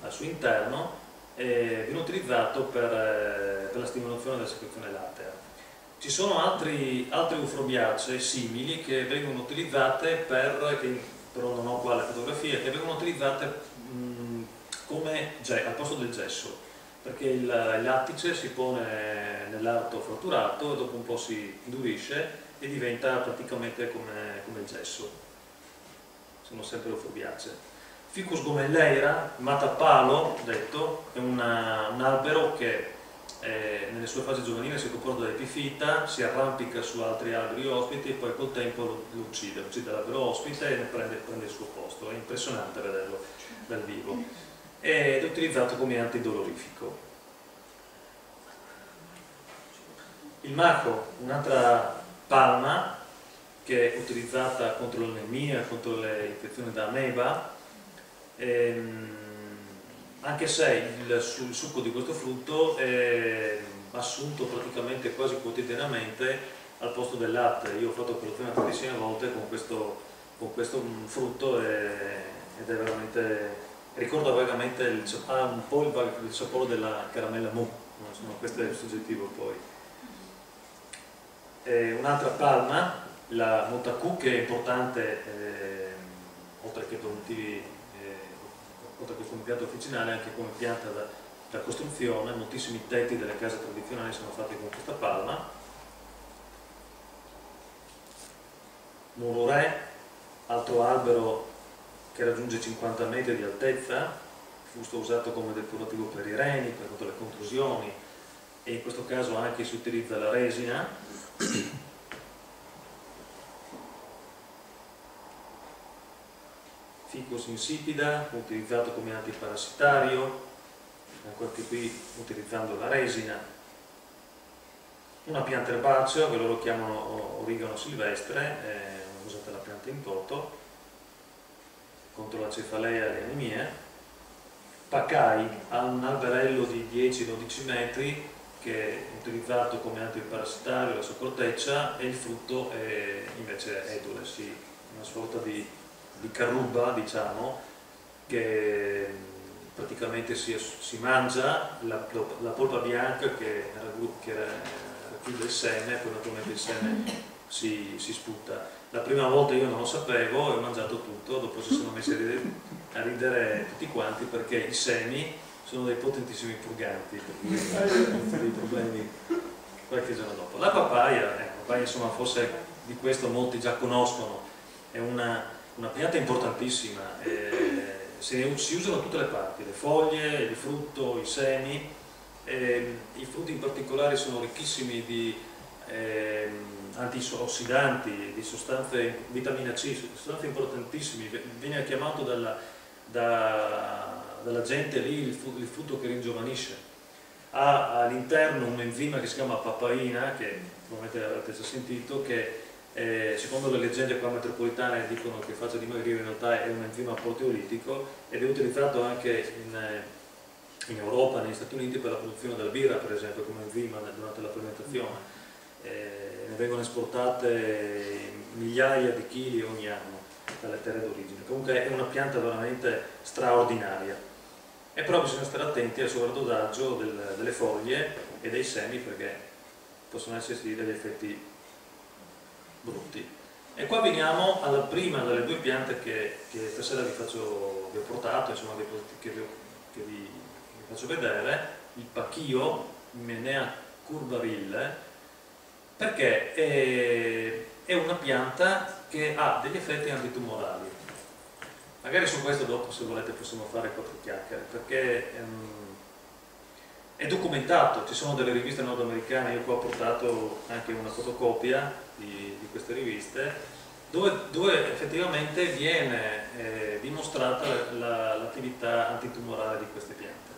[SPEAKER 2] al suo interno e viene utilizzato per la stimolazione della secrezione lattea. Ci sono altre euforbiacee simili che vengono utilizzate però non ho qua le fotografie, che vengono utilizzate al posto del gesso, perché il lattice si pone nell'arto fratturato e dopo un po' si indurisce e diventa praticamente come il gesso. Sono sempre euforbiacee. Ficus gomelleira, matapalo, detto, è un albero che nelle sue fasi giovanili si comporta da epifita, si arrampica su altri alberi ospiti e poi col tempo lo uccide l'albero ospite e ne prende il suo posto. È impressionante vederlo dal vivo ed è utilizzato come antidolorifico. Il maco, un'altra palma che è utilizzata contro l'anemia, contro le infezioni da ameba, anche se il succo di questo frutto è assunto praticamente quasi quotidianamente al posto del latte. Io ho fatto colazione tantissime volte con questo frutto ed è veramente, ricorda vagamente ha un po' il sapore della caramella mou, insomma, questo è il soggettivo poi. Un'altra palma, la motaku, che è importante oltre che per motivi oltre che come pianta officinale, anche come pianta da costruzione. Moltissimi tetti delle case tradizionali sono fatti con questa palma. Murure, altro albero che raggiunge 50 metri di altezza, fusto usato come decorativo per i reni, per tutte le contusioni, e in questo caso anche si utilizza la resina. Ficus insipida, utilizzato come antiparassitario, anche qui utilizzando la resina. Una pianta erbacea che loro chiamano origano silvestre, usata la pianta in toto, contro la cefalea e le anemie. Pacai ha un alberello di 10-12 metri che è utilizzato come antiparassitario, la sua corteccia, e il frutto è invece edule, una sorta di carruba, diciamo, che praticamente si mangia la polpa bianca che racchiude il seme, poi naturalmente il seme si sputa. La prima volta io non lo sapevo e ho mangiato tutto, dopo si sono messi a ridere tutti quanti perché i semi sono dei potentissimi purganti, per cui dei problemi qualche giorno dopo. La papaya, insomma, forse di questo molti già conoscono, è una pianta importantissima, si usano tutte le parti, le foglie, il frutto, i semi. I frutti in particolare sono ricchissimi di antiossidanti, di sostanze, vitamina C, sostanze importantissime. Viene chiamato dalla gente lì il frutto che ringiovanisce. Ha all'interno un enzima che si chiama papaina, che probabilmente avrete già sentito, che secondo le leggende qua metropolitane dicono che faccia dimagrire, in realtà è un enzima proteolitico ed è utilizzato anche in Europa, negli Stati Uniti, per la produzione della birra, per esempio, come enzima durante la fermentazione. Ne vengono esportate migliaia di chili ogni anno dalle terre d'origine. Comunque è una pianta veramente straordinaria. E però bisogna stare attenti al sovradosaggio delle foglie e dei semi, perché possono esserci degli effetti brutti. E qua veniamo alla prima delle due piante che stasera vi ho portato, insomma, che vi faccio vedere, il pachio, Menea curvarille, perché è una pianta che ha degli effetti antitumorali. Magari su questo dopo, se volete, possiamo fare quattro chiacchiere, perché è documentato. Ci sono delle riviste nordamericane, io qua ho portato anche una fotocopia di queste riviste, dove effettivamente viene dimostrata l'attività antitumorale di queste piante.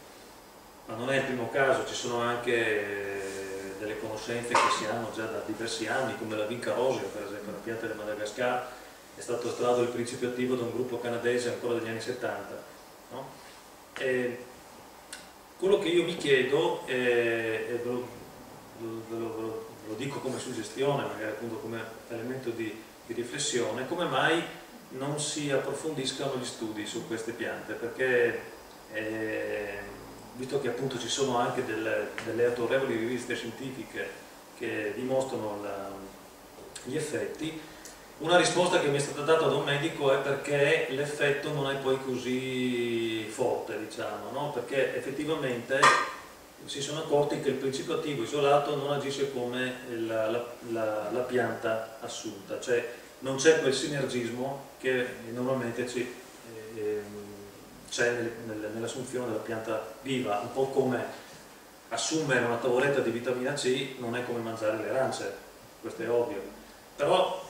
[SPEAKER 2] Ma non è il primo caso, ci sono anche delle conoscenze che si hanno già da diversi anni, come la vinca rosea, per esempio, la pianta del Madagascar, è stato estratto il principio attivo da un gruppo canadese ancora degli anni 70, no? Quello che io mi chiedo, e ve lo dico come suggestione, magari appunto come elemento di riflessione, come mai non si approfondiscano gli studi su queste piante, perché visto che appunto ci sono anche delle autorevoli riviste scientifiche che dimostrano gli effetti, una risposta che mi è stata data da un medico è perché l'effetto non è poi così forte, diciamo, no? Perché effettivamente si sono accorti che il principio attivo isolato non agisce come la pianta assunta, cioè non c'è quel sinergismo che normalmente c'è nell'assunzione della pianta viva, un po' come assumere una tavoletta di vitamina C non è come mangiare le arance, questo è ovvio, però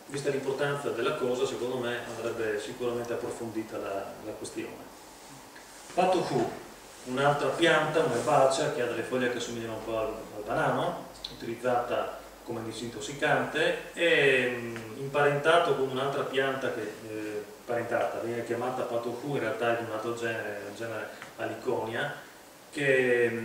[SPEAKER 2] vista l'importanza della cosa secondo me andrebbe sicuramente approfondita la questione. Patohu, un'altra pianta, un'erbacea che ha delle foglie che assomigliano un po' al banano, utilizzata come disintossicante, e imparentato con un'altra pianta che viene chiamata Patohu, in realtà è di un altro genere, il genere Aliconia, che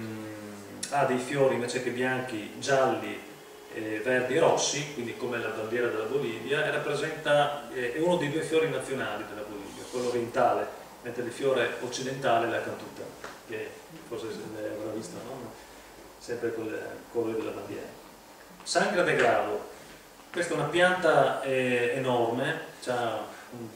[SPEAKER 2] ha dei fiori invece che bianchi, gialli, verdi e rossi, quindi come la bandiera della Bolivia, e rappresenta, è uno dei due fiori nazionali della Bolivia, quello orientale, mentre il fiore occidentale è la cantuta, che forse l'avrà vista, no? Sempre con il colore della bandiera. Sangra de Grado, questa è una pianta enorme, ha un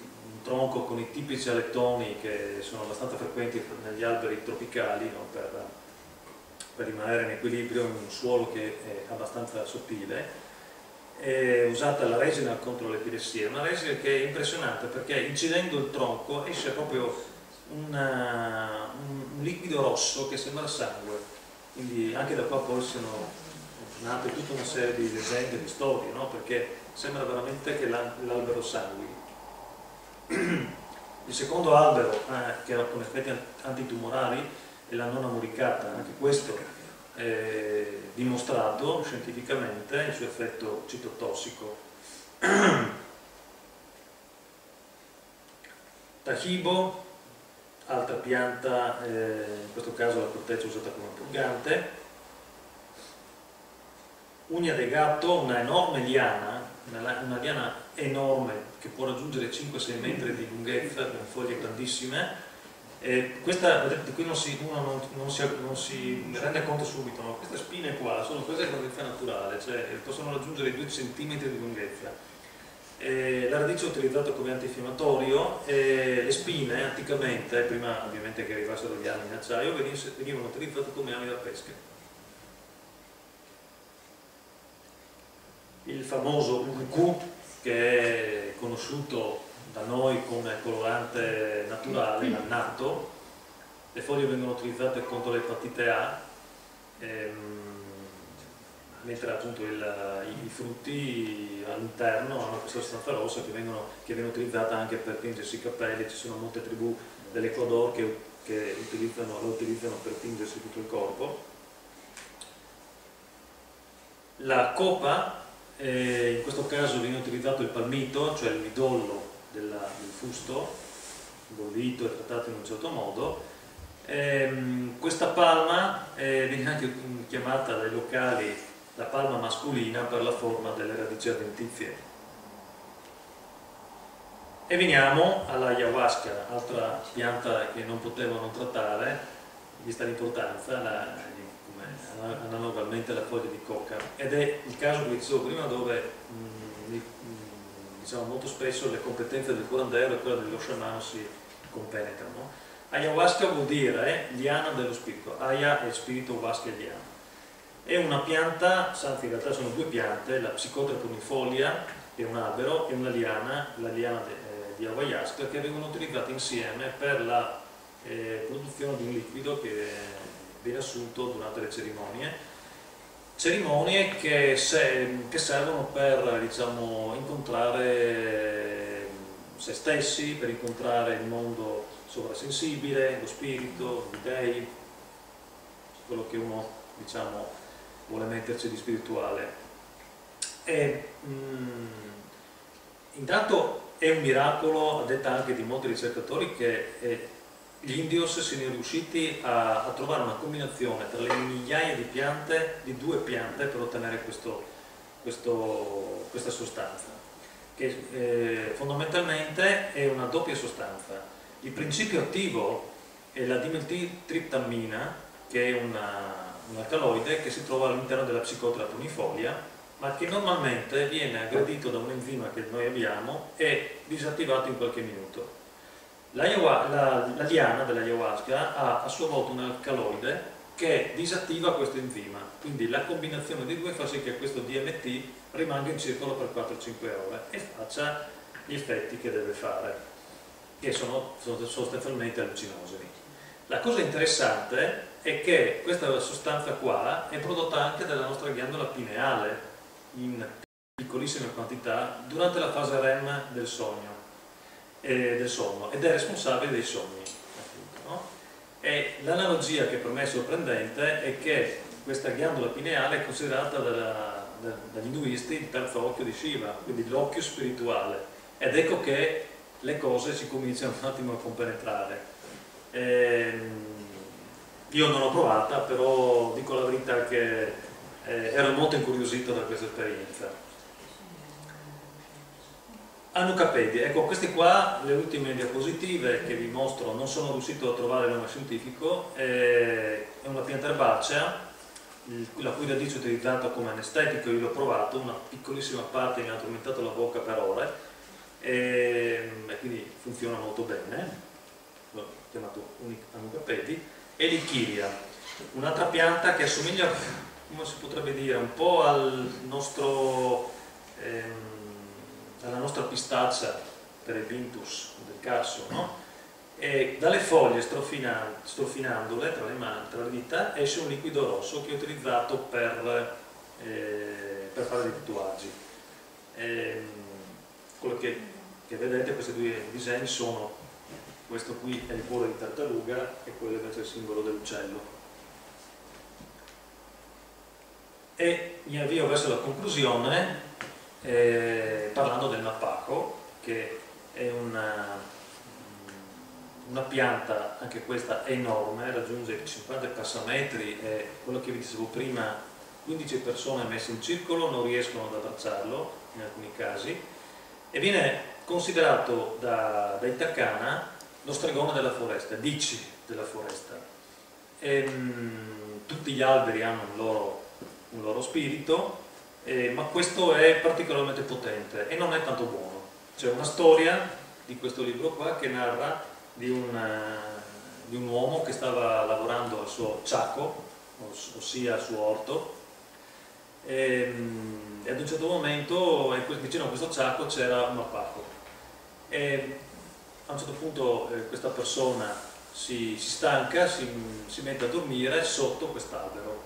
[SPEAKER 2] tronco con i tipici alettoni che sono abbastanza frequenti negli alberi tropicali, no? per rimanere in equilibrio in un suolo che è abbastanza sottile. È usata la resina contro l'epilessia, una resina che è impressionante perché incidendo il tronco esce proprio un liquido rosso che sembra sangue, quindi anche da qua poi sono nate tutta una serie di leggende, di storie, no? Perché sembra veramente che l'albero sangui. Il secondo albero che ha con effetti antitumorali è la nona muricata, anche questo è dimostrato scientificamente il suo effetto citotossico. Tahibo, altra pianta, in questo caso la corteccia usata come purgante. Ugna de gatto, una enorme liana, una liana enorme che può raggiungere 5-6 metri di lunghezza con foglie grandissime. Questa, vedete, qui uno non si rende conto subito, ma queste spine qua sono queste di grandezza naturale, cioè possono raggiungere 2 cm di lunghezza. La radice è utilizzata come antinfiammatorio, le spine anticamente, prima ovviamente che arrivassero gli armi in acciaio, venivano utilizzate come armi da pesca. Il famoso UQ, che è conosciuto da noi come colorante naturale, l'annato, le foglie vengono utilizzate contro l'epatite A, mentre appunto i frutti all'interno hanno questa sostanza rossa che viene utilizzata anche per tingersi i capelli. Ci sono molte tribù dell'Ecuador che lo utilizzano per tingersi tutto il corpo. La copa, in questo caso viene utilizzato il palmito, cioè il midollo del fusto, bollito e trattato in un certo modo. Questa palma viene anche chiamata dai locali la palma mascolina per la forma delle radici adventizie. E veniamo all'ayahuasca, altra pianta che non potevano trattare, vista l'importanza, analogamente alla foglia di coca, ed è il caso che dicevo prima, dove diciamo molto spesso le competenze del curandero e quelle dello sciamano si compenetrano. Ayahuasca vuol dire liana dello spirito, aya è spirito, huasca è liana. È una pianta, anzi in realtà sono due piante, la psicotra unifolia è un albero e una liana, la liana di ayahuasca, che vengono utilizzate insieme per la produzione di un liquido che viene assunto durante le cerimonie che servono per, diciamo, incontrare se stessi, per incontrare il mondo sovrasensibile, lo spirito, gli dei, quello che uno, diciamo, vuole metterci di spirituale. E intanto è un miracolo, a detta anche di molti ricercatori, che gli indios siano riusciti a trovare una combinazione tra le migliaia di piante, di 2 piante, per ottenere questa sostanza, che fondamentalmente è una doppia sostanza. Il principio attivo è la dimetiltriptammina, che è un alcaloide che si trova all'interno della psicotra tonifolia, ma che normalmente viene aggredito da un enzima che noi abbiamo e disattivato in qualche minuto. La liana dell'ayahuasca ha a sua volta un alcaloide che disattiva questo enzima, quindi la combinazione dei due fa sì che questo DMT rimanga in circolo per 4-5 ore e faccia gli effetti che deve fare, che sono sostanzialmente allucinogeni. La cosa interessante è che questa sostanza qua è prodotta anche dalla nostra ghiandola pineale in piccolissime quantità durante la fase REM del sonno ed è responsabile dei sogni, appunto, no? E l'analogia che per me è sorprendente è che questa ghiandola pineale è considerata dagli induisti il terzo occhio di Shiva, quindi l'occhio spirituale, ed ecco che le cose si cominciano un attimo a compenetrare. Io non l'ho provata, però dico la verità che ero molto incuriosito da questa esperienza. Anucapedi, ecco, queste qua le ultime diapositive che vi mostro, non sono riuscito a trovare il nome scientifico, è una pianta erbacea la cui radice è utilizzata come anestetico. Io l'ho provato, una piccolissima parte mi ha addormentato la bocca per ore e quindi funziona molto bene. L'ho chiamato Anucapedi. E l'Ichiria, un'altra pianta che assomiglia, come si potrebbe dire, un po' al nostro alla nostra pistaccia per il Vintus del Carso, no? E dalle foglie, strofinandole tra le dita, esce un liquido rosso che è utilizzato per fare dei tatuaggi. Quello che vedete, questi due disegni sono, questo qui è il cuore di tartaruga e quello invece è il simbolo dell'uccello. E mi avvio verso la conclusione parlando del mapaco, che è una pianta, anche questa enorme, raggiunge 50 passametri e quello che vi dicevo prima, 15 persone messe in circolo non riescono ad abbracciarlo in alcuni casi, e viene considerato dai Takana lo stregone della foresta, Dici della foresta. Tutti gli alberi hanno un loro spirito, ma questo è particolarmente potente e non è tanto buono. C'è una storia di questo libro qua che narra di un uomo che stava lavorando al suo chaco, ossia al suo orto, e ad un certo momento vicino a questo chaco c'era un mapaco e a un certo punto questa persona si stanca, si mette a dormire sotto quest'albero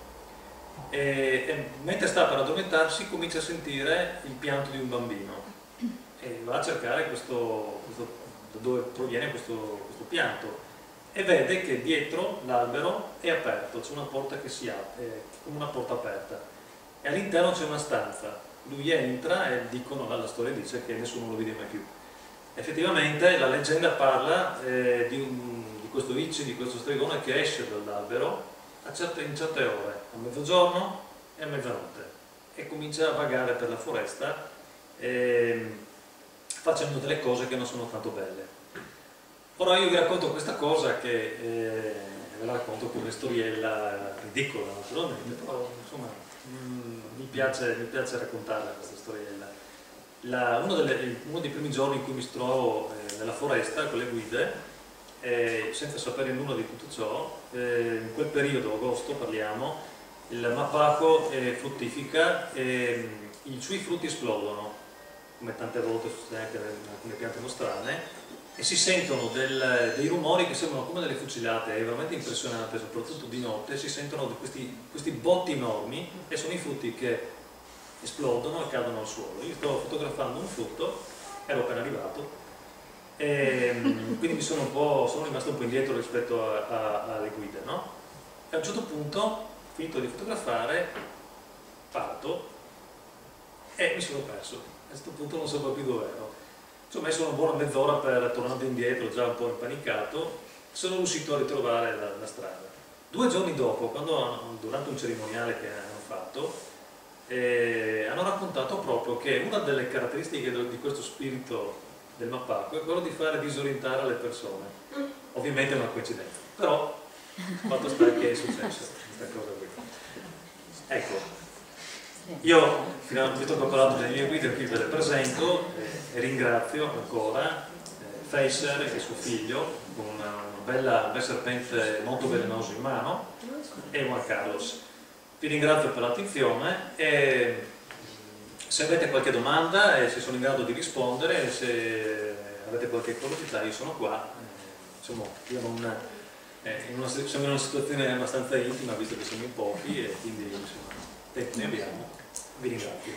[SPEAKER 2] e mentre sta per addormentarsi comincia a sentire il pianto di un bambino e va a cercare da dove proviene questo pianto e vede che dietro l'albero è aperto, c'è una porta che si apre, come una porta aperta, e all'interno c'è una stanza. Lui entra e la storia dice che nessuno lo vede mai più. Effettivamente la leggenda parla di questo Ichi, di questo stregone che esce dall'albero in certe ore, a mezzogiorno e a mezzanotte, e comincia a vagare per la foresta facendo delle cose che non sono tanto belle. Ora io vi racconto questa cosa che ve la racconto con una storiella ridicola naturalmente, però insomma mi piace raccontarla questa storiella. Uno dei primi giorni in cui mi trovo nella foresta con le guide, senza sapere nulla di tutto ciò, in quel periodo, agosto parliamo, il mapaco fruttifica e i suoi frutti esplodono, come tante volte succede anche in alcune piante nostrane, e si sentono dei rumori che sembrano come delle fucilate, è veramente impressionante, soprattutto di notte si sentono questi botti enormi e sono i frutti che esplodono e cadono al suolo. Io stavo fotografando un frutto, ero appena arrivato, e quindi sono rimasto un po' indietro rispetto alle guide, no? E a un certo punto, finito di fotografare, parto e mi sono perso. A questo punto non sapevo più dove ero. ci ho messo una buona mezz'ora tornando indietro, già un po' impanicato, sono riuscito a ritrovare la strada. 2 giorni dopo, durante un cerimoniale che hanno fatto, hanno raccontato proprio che una delle caratteristiche di questo spirito del Mappacco è quello di fare disorientare le persone. Ovviamente è una coincidenza, però fatto sta che è successo questa cosa qui. Ecco, io finalmente ho parlato delle mie guide, qui ve le presento e ringrazio ancora Facer e suo figlio con un bel serpente molto velenoso in mano e Juan Carlos. Vi ringrazio per l'attenzione e se avete qualche domanda e se sono in grado di rispondere, se avete qualche curiosità, io sono qua. Insomma, siamo in una situazione abbastanza intima visto che siamo in pochi e quindi insomma, tempo ne abbiamo. Vi ringrazio.